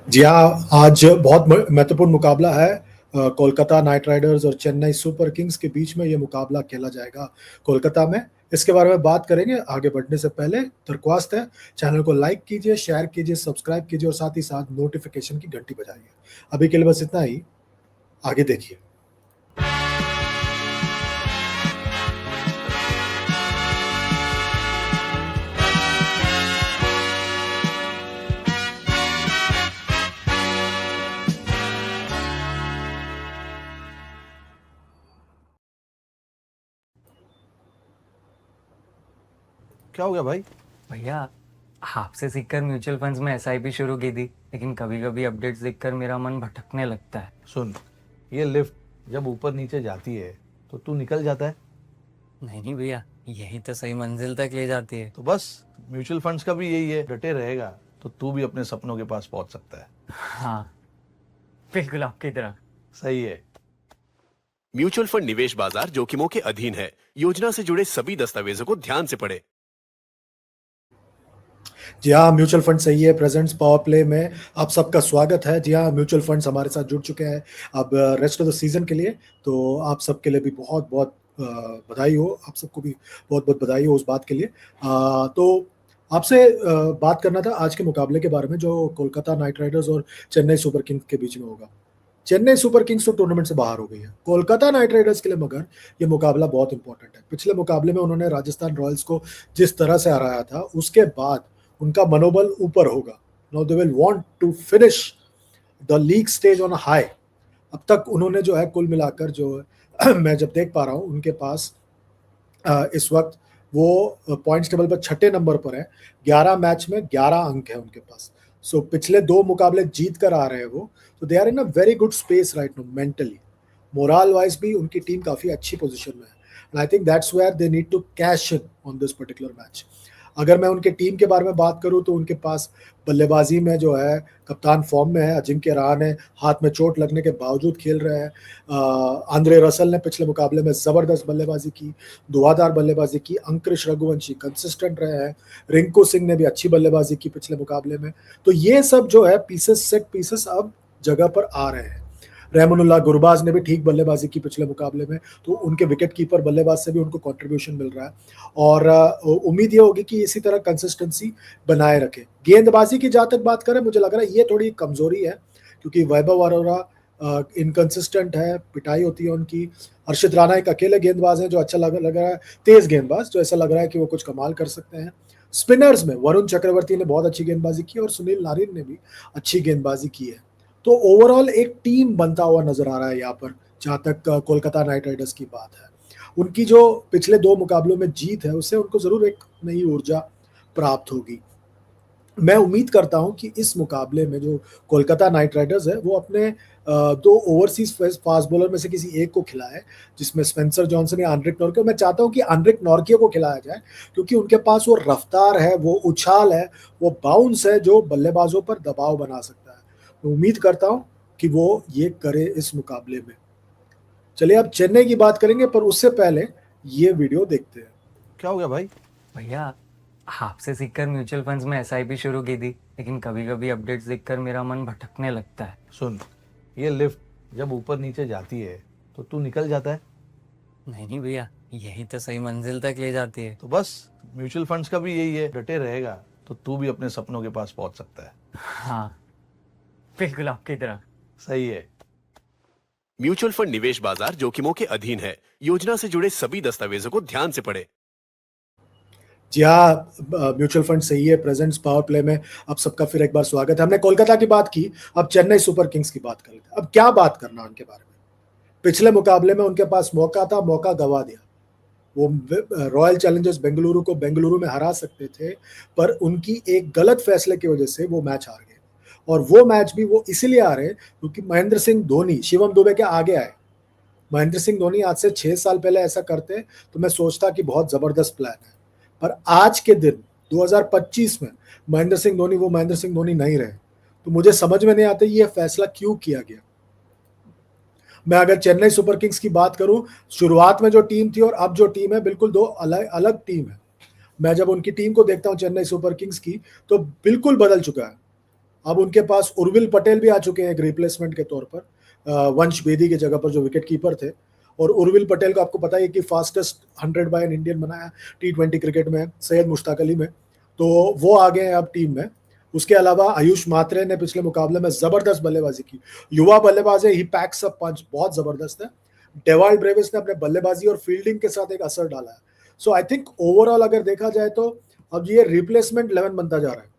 जी हाँ, आज बहुत महत्वपूर्ण मुकाबला है। कोलकाता नाइट राइडर्स और चेन्नई सुपर किंग्स के बीच में ये मुकाबला खेला जाएगा कोलकाता में। इसके बारे में बात करेंगे। आगे बढ़ने से पहले दरख्वास्त है, चैनल को लाइक कीजिए, शेयर कीजिए, सब्सक्राइब कीजिए और साथ ही साथ नोटिफिकेशन की घंटी बजाइए। अभी के लिए बस इतना ही, आगे देखिए। क्या हो गया भाई? भैया, आपसे सीखकर म्यूचुअल फंड्स में एसआईपी शुरू की थी, लेकिन कभी कभी अपडेट्स देखकर मेरा मन भटकने लगता है। सुन, ये लिफ्ट जब ऊपर नीचे जाती है तो तू निकल जाता है। नहीं भैया, यही तो सही मंजिल तक ले जाती है। तो बस म्यूचुअल फंड्स का भी यही है, डटे रहेगा तो तू भी अपने सपनों के पास पहुंच सकता है। हाँ, बिल्कुल आपकी तरह। सही है। म्यूचुअल फंड निवेश बाजार जोखिमों के अधीन है। योजना से जुड़े सभी दस्तावेजों को ध्यान से पढ़ें। जी हाँ, म्यूचुअल फंड सही है प्रेजेंट्स पावर प्ले में आप सबका स्वागत है। जी हाँ, म्यूचुअल फंड्स हमारे साथ जुड़ चुके हैं अब रेस्ट ऑफ द सीजन के लिए। तो आप सबके लिए भी बहुत बहुत बधाई हो, आप सबको भी बहुत बहुत बधाई हो उस बात के लिए। तो आपसे बात करना था आज के मुकाबले के बारे में, जो कोलकाता नाइट राइडर्स और चेन्नई सुपर किंग्स के बीच में होगा। चेन्नई सुपर किंग्स तो टूर्नामेंट से बाहर हो गई है, कोलकाता नाइट राइडर्स के लिए मगर ये मुकाबला बहुत इंपॉर्टेंट है। पिछले मुकाबले में उन्होंने राजस्थान रॉयल्स को जिस तरह से हराया था, उसके बाद उनका मनोबल ऊपर होगा। Now they will want to finish the league stage on high. अब तक उन्होंने जो है कुल मिलाकर जो मैं जब देख पा रहा हूँ उनके पास इस वक्त वो पॉइंट्स टेबल पर छठे नंबर पर है। 11 मैच में 11 अंक है उनके पास। सो पिछले 2 मुकाबले जीत कर आ रहे हैं वो। तो they are in a very good space right now mentally. Moral wise भी उनकी टीम काफ़ी अच्छी पोजीशन में है। And I think that's where they need to cash in on this particular match. अगर मैं उनके टीम के बारे में बात करूं तो उनके पास बल्लेबाजी में जो है कप्तान फॉर्म में है, अजिंक्य रहाणे हाथ में चोट लगने के बावजूद खेल रहे हैं। आंद्रे रसल ने पिछले मुकाबले में ज़बरदस्त बल्लेबाजी की, धुआंधार बल्लेबाजी की। अंकुरिश रघुवंशी कंसिस्टेंट रहे हैं। रिंकू सिंह ने भी अच्छी बल्लेबाजी की पिछले मुकाबले में। तो ये सब जो है पीसेस, सेट पीसेस अब जगह पर आ रहे हैं। रहमानुल्लाह गुरबाज ने भी ठीक बल्लेबाजी की पिछले मुकाबले में, तो उनके विकेट कीपर बल्लेबाज से भी उनको कंट्रीब्यूशन मिल रहा है। और उम्मीद ये होगी कि इसी तरह कंसिस्टेंसी बनाए रखें। गेंदबाजी की जहाँ तक बात करें, मुझे लग रहा है ये थोड़ी कमजोरी है, क्योंकि वैभव अरोड़ा इनकंसिस्टेंट है, पिटाई होती है उनकी। हर्षित राणा एक अकेले गेंदबाज हैं जो अच्छा लग रहा है, तेज गेंदबाज जो ऐसा लग रहा है कि वो कुछ कमाल कर सकते हैं। स्पिनर्स में वरुण चक्रवर्ती ने बहुत अच्छी गेंदबाजी की और सुनील नारिन ने भी अच्छी गेंदबाजी की है। तो ओवरऑल एक टीम बनता हुआ नजर आ रहा है यहाँ पर, जहाँ तक कोलकाता नाइट राइडर्स की बात है। उनकी जो पिछले 2 मुकाबलों में जीत है, उससे उनको जरूर एक नई ऊर्जा प्राप्त होगी। मैं उम्मीद करता हूं कि इस मुकाबले में जो कोलकाता नाइट राइडर्स है वो अपने 2 ओवरसीज फास्ट बॉलर में से किसी एक को खिलाए, जिसमें स्पेंसर जॉनसन या आंड्रिक नॉर्कियो। मैं चाहता हूं कि आंड्रिक नॉर्कियो को खिलाया जाए, क्योंकि उनके पास वो रफ्तार है, वो उछाल है, वो बाउंस है जो बल्लेबाजों पर दबाव बना सकता है। मैं उम्मीद करता हूं कि वो ये करे इस मुकाबले में। चलिए अब चेन्नई की बात करेंगे, पर उससे पहले ये वीडियो देखते हैं। क्या हो गया भाई? भैया, आपसे सीखकर म्यूचुअल फंड्स में एसआईपी शुरू की थी, लेकिन कभी कभी अपडेट्स देखकर मेरा मन भटकने लगता है। सुन, ये लिफ्ट जब ऊपर नीचे जाती है तो तू निकल जाता है। नहीं भैया, यही तो सही मंजिल तक ले जाती है। तो बस म्यूचुअल फंड्स का भी यही है, डटे रहेगा तो तू भी अपने सपनों के पास पहुंच सकता है। हाँ, बिल्कुल आपकी तरह। सही है। म्यूचुअल फंड निवेश बाजार जोखिमों के अधीन है। योजना से जुड़े सभी दस्तावेजों को ध्यान से पढ़ें। जी हाँ, म्यूचुअल फंड सही है प्रेजेंट्स पावर प्ले में आप सबका फिर एक बार स्वागत है। हमने कोलकाता की बात की, अब चेन्नई सुपर किंग्स की बात कर लेते हैं। अब क्या बात करना उनके बारे में। पिछले मुकाबले में उनके पास मौका था, मौका गवा दिया। वो रॉयल चैलेंजर्स बेंगलुरु को बेंगलुरु में हरा सकते थे, पर उनकी एक गलत फैसले की वजह से वो मैच हार गए। और वो मैच भी वो इसीलिए हारे क्योंकि महेंद्र सिंह धोनी शिवम दुबे के आगे आए। महेंद्र सिंह धोनी आज से 6 साल पहले ऐसा करते तो मैं सोचता कि बहुत जबरदस्त प्लान है, पर आज के दिन 2025 में महेंद्र सिंह धोनी वो महेंद्र सिंह धोनी नहीं रहे। तो मुझे समझ में नहीं आता ये फैसला क्यों किया गया। मैं अगर चेन्नई सुपर किंग्स की बात करूं, शुरुआत में जो टीम थी और अब जो टीम है, बिल्कुल 2 अलग अलग टीम है। मैं जब उनकी टीम को देखता हूं चेन्नई सुपर किंग्स की, तो बिल्कुल बदल चुका है। अब उनके पास उर्विल पटेल भी आ चुके हैं एक रिप्लेसमेंट के तौर पर, वंश बेदी की जगह पर जो विकेट कीपर थे। और उर्विल पटेल को आपको पता है कि फास्टेस्ट 100 बाय एन इंडियन बनाया T20 क्रिकेट में सैयद मुश्ताक अली में, तो वो आ गए हैं अब टीम में। उसके अलावा आयुष मात्रे ने पिछले मुकाबले में जबरदस्त बल्लेबाजी की, युवा बल्लेबाज है, ही पैक्स अप पंच, बहुत जबरदस्त है। डेवाल्ड ब्रेविस ने अपने बल्लेबाजी और फील्डिंग के साथ एक असर डाला है। सो आई थिंक ओवरऑल अगर देखा जाए तो अब ये रिप्लेसमेंट 11 बनता जा रहा है।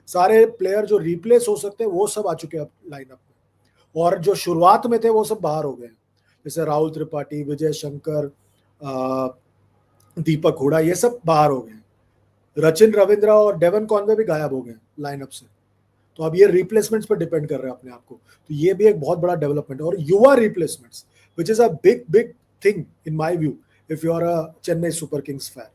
सारे प्लेयर जो रिप्लेस हो सकते हैं वो सब आ चुके हैं अब लाइनअप में, और जो शुरुआत में थे वो सब बाहर हो गए हैं, जैसे राहुल त्रिपाठी, विजय शंकर, दीपक हुडा, ये सब बाहर हो गए हैं। रचिन रविंद्रा और डेवन कॉनवे भी गायब हो गए लाइनअप से। तो अब ये रिप्लेसमेंट्स पर डिपेंड कर रहे हैं अपने आप को, तो ये भी एक बहुत बड़ा डेवलपमेंट है। और युवा replacements which is a big big thing in my view if you are a Chennai Super Kings fan.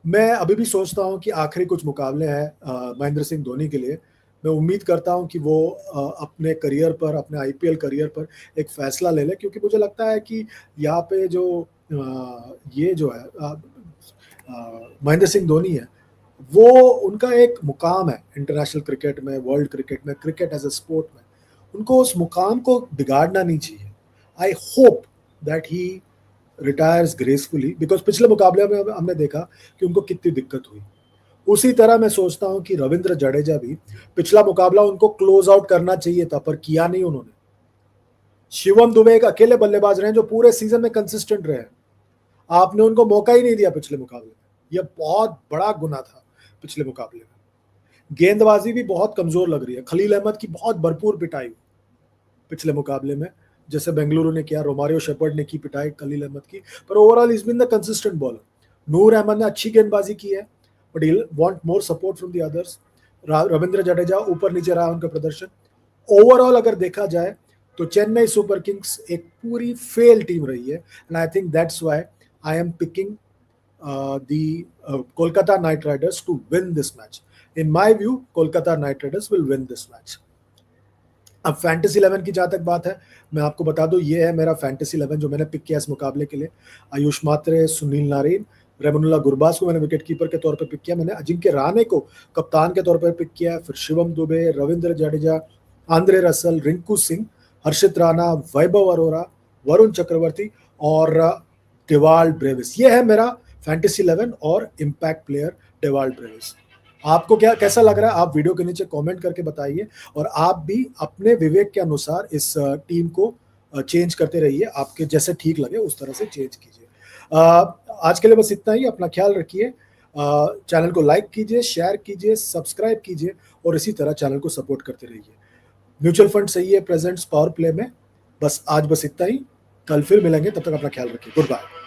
मैं अभी भी सोचता हूं कि आखिरी कुछ मुकाबले हैं महेंद्र सिंह धोनी के लिए। मैं उम्मीद करता हूं कि वो अपने करियर पर, अपने आईपीएल करियर पर एक फैसला ले ले, क्योंकि मुझे लगता है कि यहाँ पे जो ये जो है महेंद्र सिंह धोनी है, वो उनका एक मुकाम है इंटरनेशनल क्रिकेट में, वर्ल्ड क्रिकेट में, क्रिकेट एज ए स्पोर्ट में। उनको उस मुकाम को बिगाड़ना नहीं चाहिए। I hope that he retires gracefully, because पिछले मुकाबले में हमने देखा कि उनको कितनी दिक्कत हुई। उसी तरह मैं सोचता हूं कि रविंद्र जडेजा भी, पिछला मुकाबला उनको क्लोज आउट करना चाहिए था पर किया नहीं उन्होंने। शिवम दुबे एक अकेले बल्लेबाज रहे जो पूरे सीजन में कंसिस्टेंट रहे, आपने उनको मौका ही नहीं दिया पिछले मुकाबले में। यह बहुत बड़ा गुनाह था पिछले मुकाबले में। गेंदबाजी भी बहुत कमजोर लग रही है। खलील अहमद की बहुत भरपूर पिटाई पिछले मुकाबले में, जैसे बेंगलुरु ने किया, रोमारियो शेपर्ड ने की पिटाई खलील अहमद की, पर overall is been the consistent bowler. Noor Ahmad ने अच्छी गेंदबाजी की है, but he want more support from the others. Ravindra Jadeja ऊपर नीचे रहा उनका प्रदर्शन। ओवरऑल अगर देखा जाए तो चेन्नई सुपर किंग्स एक पूरी फेल टीम रही है, and I think that's why I am picking the Kolkata Knight Riders to win this match. In my view Kolkata Knight Riders will win this match. अब फैंटेसी 11 की जहाँ तक बात है, मैं आपको बता दूं, ये है मेरा फैंटेसी 11 जो मैंने पिक किया इस मुकाबले के लिए। आयुष मात्रे, सुनील नारायण, रेमनुल्ला गुरबाज को मैंने विकेट कीपर के तौर पर पिक किया, मैंने अजिंक्य रहाणे को कप्तान के तौर पर पिक किया, फिर शिवम दुबे, रविंद्र जडेजा, आंद्रे रसल, रिंकू सिंह, हर्षित राणा, वैभव अरोरा, वरुण चक्रवर्ती और डेवाल्ड ब्रेविस। ये है मेरा फैंटेसी 11 और इम्पैक्ट प्लेयर डेवाल्ड ब्रेविस। आपको क्या कैसा लग रहा है, आप वीडियो के नीचे कमेंट करके बताइए, और आप भी अपने विवेक के अनुसार इस टीम को चेंज करते रहिए, आपके जैसे ठीक लगे उस तरह से चेंज कीजिए। आज के लिए बस इतना ही। अपना ख्याल रखिए, चैनल को लाइक कीजिए, शेयर कीजिए, सब्सक्राइब कीजिए, और इसी तरह चैनल को सपोर्ट करते रहिए। म्यूचुअल फंड सही है प्रेजेंट्स पावर प्ले में। बस आज बस इतना ही, कल फिर मिलेंगे, तब तक अपना ख्याल रखिए। Good bye.